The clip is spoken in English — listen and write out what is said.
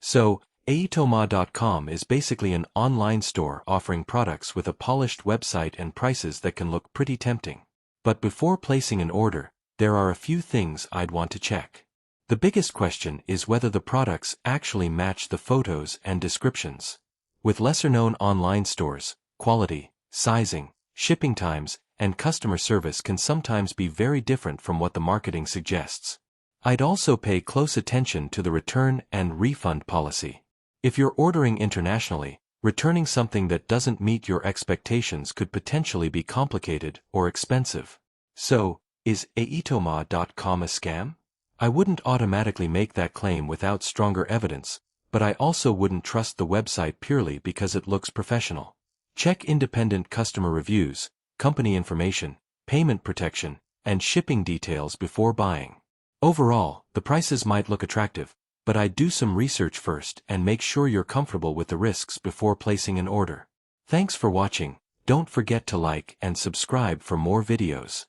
So, howtothomas.com is basically an online store offering products with a polished website and prices that can look pretty tempting. But before placing an order, there are a few things I'd want to check. The biggest question is whether the products actually match the photos and descriptions. With lesser-known online stores, quality, sizing, shipping times, and customer service can sometimes be very different from what the marketing suggests. I'd also pay close attention to the return and refund policy. If you're ordering internationally, returning something that doesn't meet your expectations could potentially be complicated or expensive. So, is howtothomas.com a scam? I wouldn't automatically make that claim without stronger evidence, but I also wouldn't trust the website purely because it looks professional. Check independent customer reviews, company information, payment protection, and shipping details before buying. Overall, the prices might look attractive, but I'd do some research first and make sure you're comfortable with the risks before placing an order. Thanks for watching. Don't forget to like and subscribe for more videos.